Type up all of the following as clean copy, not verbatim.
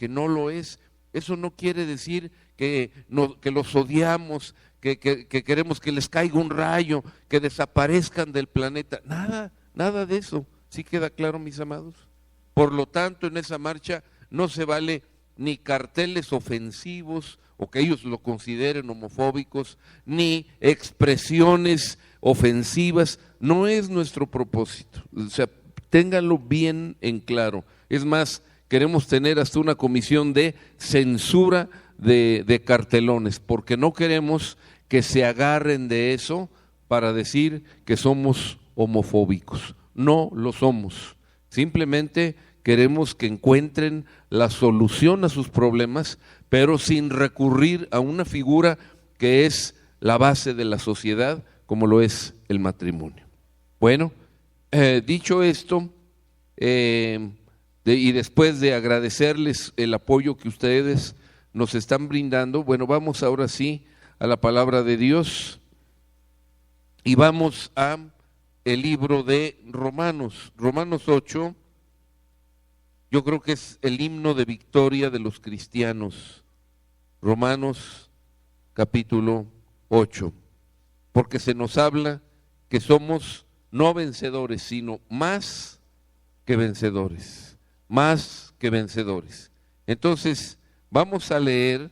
porque no lo es. Eso no quiere decir que los odiamos, que queremos que les caiga un rayo, que desaparezcan del planeta. Nada de eso. ¿Sí queda claro, mis amados? Por lo tanto, en esa marcha no se vale ni carteles ofensivos o que ellos lo consideren homofóbicos, ni expresiones ofensivas. No es nuestro propósito. O sea, ténganlo bien en claro. Es más, queremos tener hasta una comisión de censura de cartelones, porque no queremos que se agarren de eso para decir que somos homofóbicos. No lo somos. Simplemente queremos que encuentren la solución a sus problemas, pero sin recurrir a una figura que es la base de la sociedad, como lo es el matrimonio. Bueno, dicho esto, y después de agradecerles el apoyo que ustedes nos están brindando, bueno, vamos ahora sí a la palabra de Dios y vamos a el libro de Romanos 8. Yo creo que es el himno de victoria de los cristianos. Romanos capítulo 8, porque se nos habla que somos no vencedores, sino más que vencedores, más que vencedores. Entonces, vamos a leer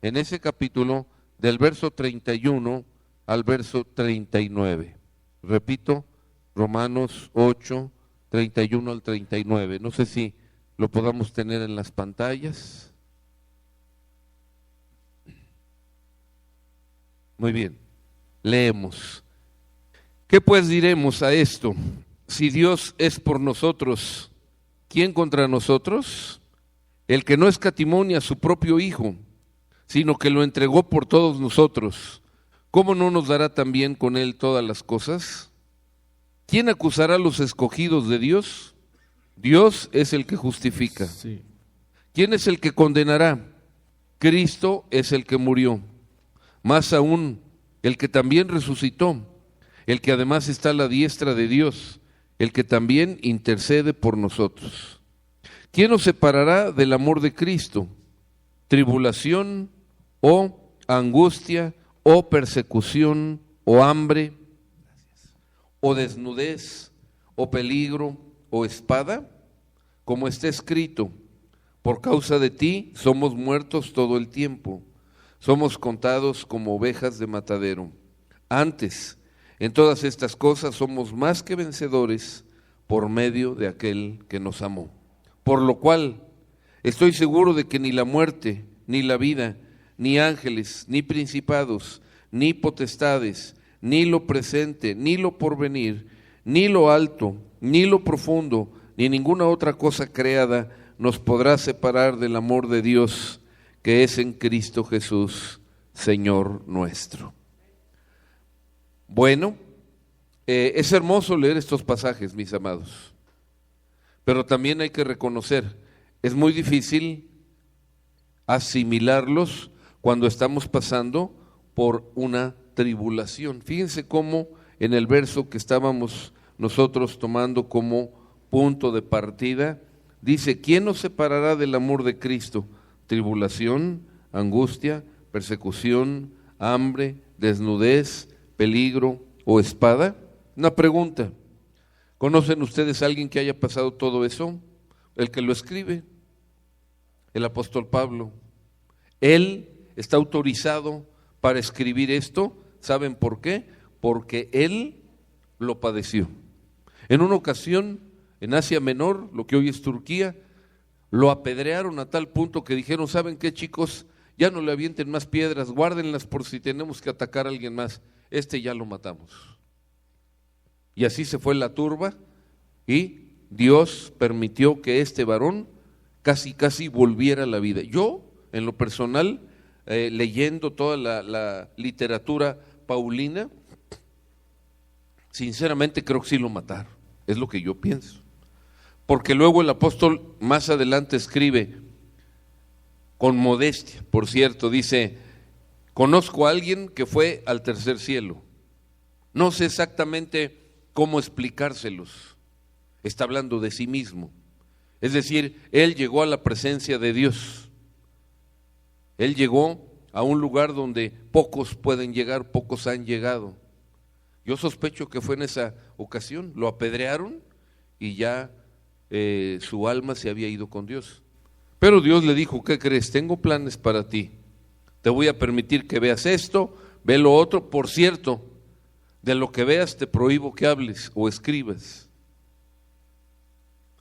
en ese capítulo del verso 31 al verso 39. Repito, Romanos 8, 31 al 39. No sé si lo podamos tener en las pantallas. Muy bien, leemos. ¿Qué pues diremos a esto? Si Dios es por nosotros, ¿quién contra nosotros? El que no escatimó a su propio Hijo, sino que lo entregó por todos nosotros, ¿cómo no nos dará también con él todas las cosas? ¿Quién acusará a los escogidos de Dios? Dios es el que justifica. Sí. ¿Quién es el que condenará? Cristo es el que murió, más aún el que también resucitó, el que además está a la diestra de Dios, el que también intercede por nosotros. ¿Quién nos separará del amor de Cristo? ¿Tribulación o angustia o persecución o hambre o desnudez o peligro o espada? Como está escrito, por causa de ti somos muertos todo el tiempo, somos contados como ovejas de matadero. Antes, en todas estas cosas somos más que vencedores por medio de aquel que nos amó. Por lo cual, estoy seguro de que ni la muerte, ni la vida, ni ángeles, ni principados, ni potestades, ni lo presente, ni lo porvenir, ni lo alto, ni lo profundo, ni ninguna otra cosa creada nos podrá separar del amor de Dios que es en Cristo Jesús, Señor nuestro. Bueno, es hermoso leer estos pasajes, mis amados, pero también hay que reconocer, es muy difícil asimilarlos cuando estamos pasando por una tribulación. Fíjense cómo en el verso que estábamos nosotros tomando como punto de partida, dice, ¿quién nos separará del amor de Cristo? Tribulación, angustia, persecución, hambre, desnudez, peligro o espada. Una pregunta, ¿conocen ustedes a alguien que haya pasado todo eso? El que lo escribe, el apóstol Pablo. Él está autorizado para escribir esto. ¿Saben por qué? Porque él lo padeció. En una ocasión, en Asia Menor, lo que hoy es Turquía, lo apedrearon a tal punto que dijeron, ¿saben qué, chicos? Ya no le avienten más piedras, guárdenlas por si tenemos que atacar a alguien más. Ya lo matamos. Y así se fue la turba y Dios permitió que este varón casi volviera a la vida. Yo, en lo personal, leyendo toda la literatura paulina, sinceramente creo que sí lo mataron, es lo que yo pienso. Porque luego el apóstol más adelante escribe, con modestia, por cierto, dice, conozco a alguien que fue al tercer cielo. No sé exactamente cómo explicárselos. Está hablando de sí mismo. Es decir, él llegó a la presencia de Dios. Él llegó a un lugar donde pocos pueden llegar, pocos han llegado. Yo sospecho que fue en esa ocasión, lo apedrearon y ya su alma se había ido con Dios. Pero Dios le dijo, ¿qué crees? Tengo planes para ti. Te voy a permitir que veas esto, ve lo otro. Por cierto, de lo que veas te prohíbo que hables o escribas.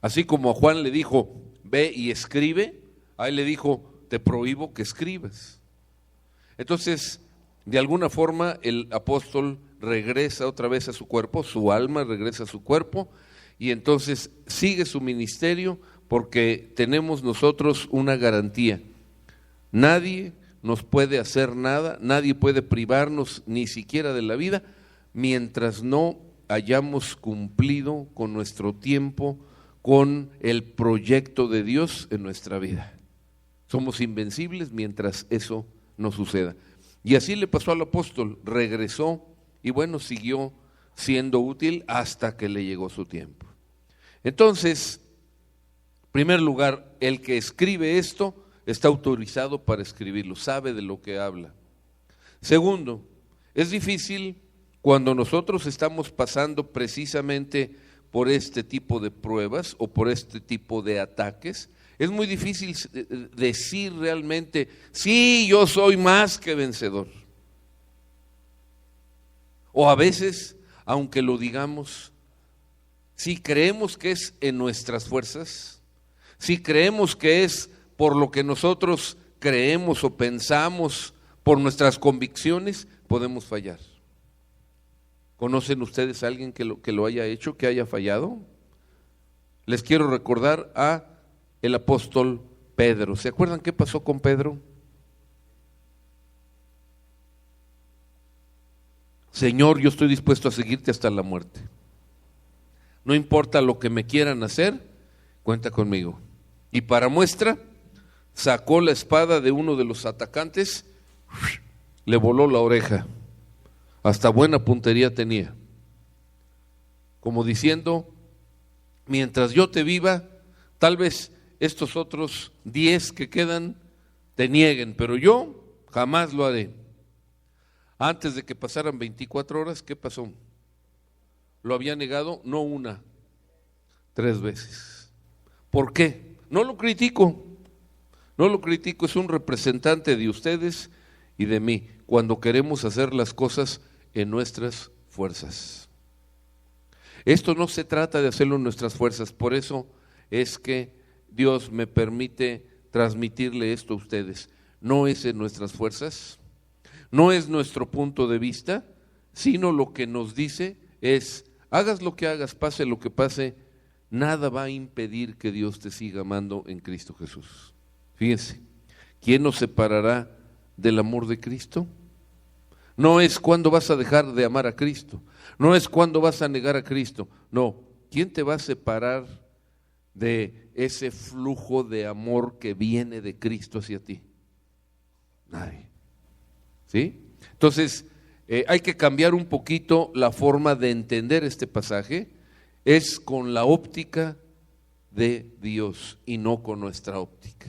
Así como a Juan le dijo, ve y escribe, a él le dijo, te prohíbo que escribas. Entonces, de alguna forma, el apóstol regresa otra vez a su cuerpo, su alma regresa a su cuerpo, y entonces sigue su ministerio, porque tenemos nosotros una garantía. Nadie nos puede hacer nada, nadie puede privarnos ni siquiera de la vida, mientras no hayamos cumplido con nuestro tiempo, con el proyecto de Dios en nuestra vida. Somos invencibles mientras eso no suceda. Y así le pasó al apóstol, regresó y bueno, siguió siendo útil hasta que le llegó su tiempo. Entonces, en primer lugar, el que escribe esto está autorizado para escribirlo, sabe de lo que habla. Segundo, es difícil cuando nosotros estamos pasando precisamente por este tipo de pruebas o por este tipo de ataques, es muy difícil decir realmente, sí, yo soy más que vencedor. O a veces, aunque lo digamos, si creemos que es en nuestras fuerzas, si creemos que es por lo que nosotros creemos o pensamos, por nuestras convicciones, podemos fallar. ¿Conocen ustedes a alguien que lo haya hecho, que haya fallado? Les quiero recordar a el apóstol Pedro. ¿Se acuerdan qué pasó con Pedro? Señor, yo estoy dispuesto a seguirte hasta la muerte. No importa lo que me quieran hacer, cuenta conmigo. Y para muestra, sacó la espada de uno de los atacantes, le voló la oreja. Hasta buena puntería tenía. Como diciendo, mientras yo te viva, tal vez estos otros 10 que quedan te nieguen, pero yo jamás lo haré. Antes de que pasaran 24 horas, ¿qué pasó? Lo había negado no una, 3 veces. ¿Por qué? No lo critico, es un representante de ustedes y de mí, cuando queremos hacer las cosas en nuestras fuerzas. Esto no se trata de hacerlo en nuestras fuerzas, por eso es que Dios me permite transmitirle esto a ustedes. No es en nuestras fuerzas, no es nuestro punto de vista, sino lo que nos dice es, hagas lo que hagas, pase lo que pase, nada va a impedir que Dios te siga amando en Cristo Jesús. Fíjense, ¿quién nos separará del amor de Cristo? No es cuándo vas a dejar de amar a Cristo, no es cuándo vas a negar a Cristo, no, ¿quién te va a separar de ese flujo de amor que viene de Cristo hacia ti? Nadie. ¿Sí? Entonces, hay que cambiar un poquito la forma de entender este pasaje, es con la óptica de Dios y no con nuestra óptica.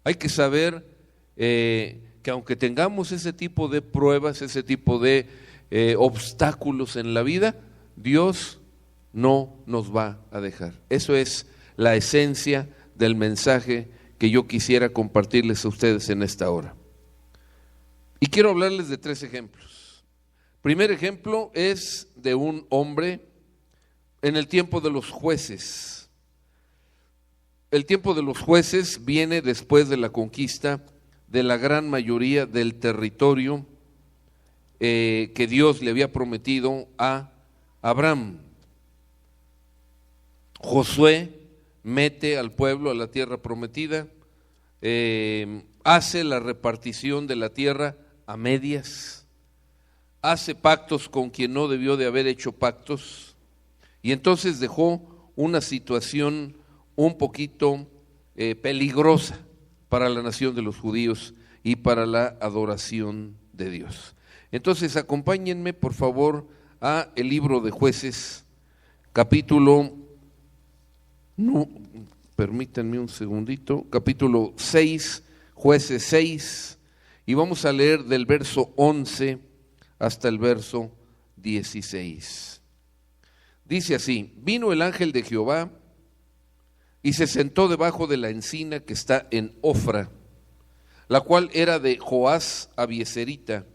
Hay que saber que aunque tengamos ese tipo de pruebas, ese tipo de obstáculos en la vida, Dios no nos va a dejar. Eso es la esencia del mensaje que yo quisiera compartirles a ustedes en esta hora. Y quiero hablarles de 3 ejemplos. Primer ejemplo es de un hombre en el tiempo de los jueces. El tiempo de los jueces viene después de la conquista de la gran mayoría del territorio que Dios le había prometido a Abraham. Josué mete al pueblo a la tierra prometida, hace la repartición de la tierra a medias, hace pactos con quien no debió de haber hecho pactos, y entonces dejó una situación un poquito peligrosa para la nación de los judíos y para la adoración de Dios. Entonces acompáñenme por favor a el libro de Jueces, capítulo No, permítanme un segundito, capítulo 6, Jueces 6, y vamos a leer del verso 11 hasta el verso 16. Dice así: vino el ángel de Jehová y se sentó debajo de la encina que está en Ofra, la cual era de Joás Abieserita,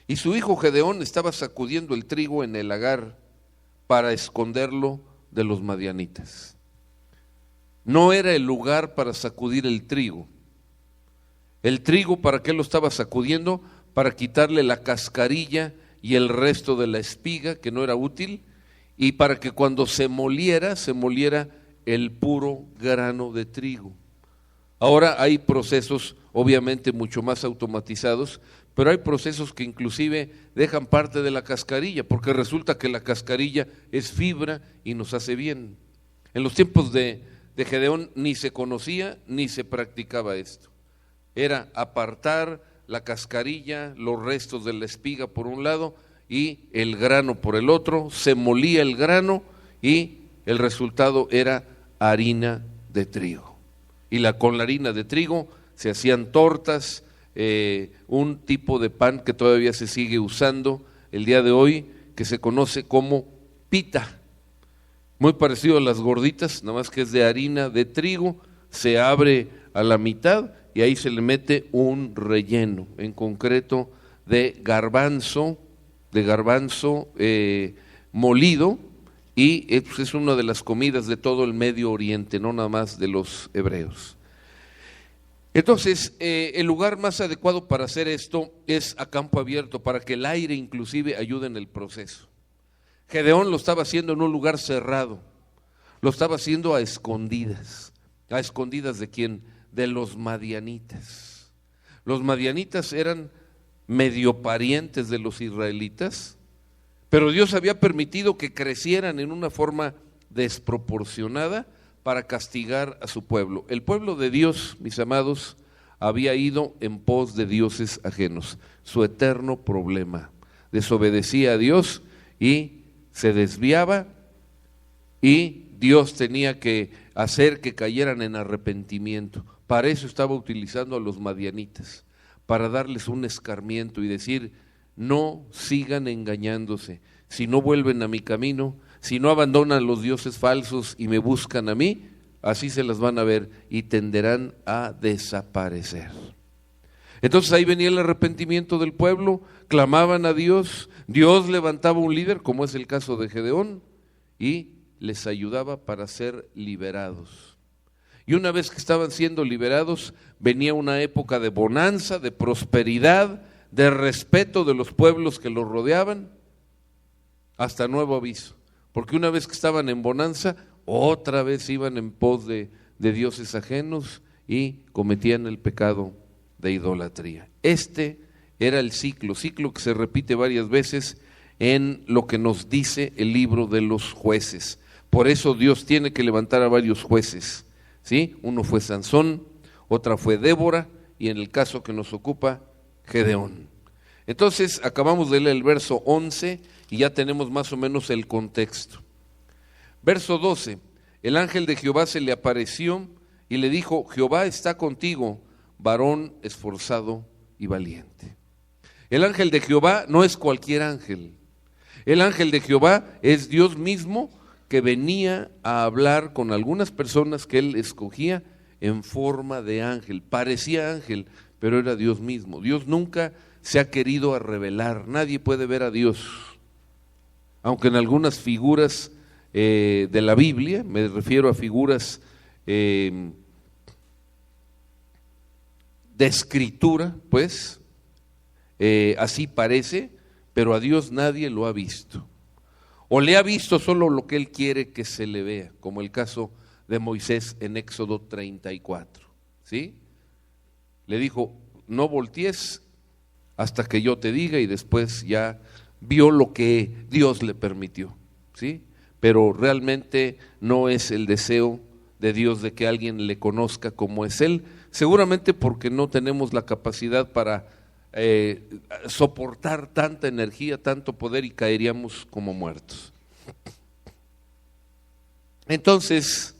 y su hijo Gedeón estaba sacudiendo el trigo en el lagar para esconderlo de los madianitas. No era el lugar para sacudir el trigo. El trigo, ¿para qué lo estaba sacudiendo? Para quitarle la cascarilla y el resto de la espiga, que no era útil, y para que cuando se moliera el puro grano de trigo. Ahora hay procesos obviamente mucho más automatizados, pero hay procesos que inclusive dejan parte de la cascarilla, porque resulta que la cascarilla es fibra y nos hace bien. En los tiempos de Gedeón ni se conocía ni se practicaba esto. Era apartar la cascarilla, los restos de la espiga por un lado y el grano por el otro. Se molía el grano y el resultado era harina de trigo. Y con la harina de trigo se hacían tortas, un tipo de pan que todavía se sigue usando el día de hoy, que se conoce como pita. Muy parecido a las gorditas, nada más que es de harina de trigo, se abre a la mitad y ahí se le mete un relleno, en concreto de garbanzo molido, y es una de las comidas de todo el Medio Oriente, no nada más de los hebreos. Entonces, el lugar más adecuado para hacer esto es a campo abierto, para que el aire inclusive ayude en el proceso. Gedeón lo estaba haciendo en un lugar cerrado, lo estaba haciendo a escondidas. ¿A escondidas de quién? De los madianitas. Los madianitas eran medio parientes de los israelitas, pero Dios había permitido que crecieran en una forma desproporcionada para castigar a su pueblo. El pueblo de Dios, mis amados, había ido en pos de dioses ajenos, su eterno problema. Desobedecía a Dios y se desviaba, y Dios tenía que hacer que cayeran en arrepentimiento. Para eso estaba utilizando a los madianitas, para darles un escarmiento y decir: no sigan engañándose, si no vuelven a mi camino, si no abandonan los dioses falsos y me buscan a mí, así se las van a ver y tenderán a desaparecer. Entonces ahí venía el arrepentimiento del pueblo, clamaban a Dios, Dios levantaba un líder, como es el caso de Gedeón, y les ayudaba para ser liberados. Y una vez que estaban siendo liberados, venía una época de bonanza, de prosperidad, de respeto de los pueblos que los rodeaban, hasta nuevo aviso. Porque una vez que estaban en bonanza, otra vez iban en pos de dioses ajenos y cometían el pecado de idolatría. Este era el ciclo que se repite varias veces en lo que nos dice el libro de los jueces. Por eso Dios tiene que levantar a varios jueces, ¿sí? Uno fue Sansón, otra fue Débora, y en el caso que nos ocupa, Gedeón. Entonces acabamos de leer el verso 11 y ya tenemos más o menos el contexto. Verso 12: el ángel de Jehová se le apareció y le dijo: Jehová está contigo, varón esforzado y valiente. El ángel de Jehová no es cualquier ángel. El ángel de Jehová es Dios mismo, que venía a hablar con algunas personas que él escogía en forma de ángel. Parecía ángel, pero era Dios mismo. Dios nunca se ha querido a revelar, nadie puede ver a Dios, aunque en algunas figuras de la Biblia, me refiero a figuras de escritura, pues, así parece, pero a Dios nadie lo ha visto, o le ha visto solo lo que él quiere que se le vea, como el caso de Moisés en Éxodo 34, ¿sí? Le dijo: no voltees hasta que yo te diga, y después ya vio lo que Dios le permitió, ¿sí? Pero realmente no es el deseo de Dios de que alguien le conozca como es Él, seguramente porque no tenemos la capacidad para soportar tanta energía, tanto poder, y caeríamos como muertos. Entonces,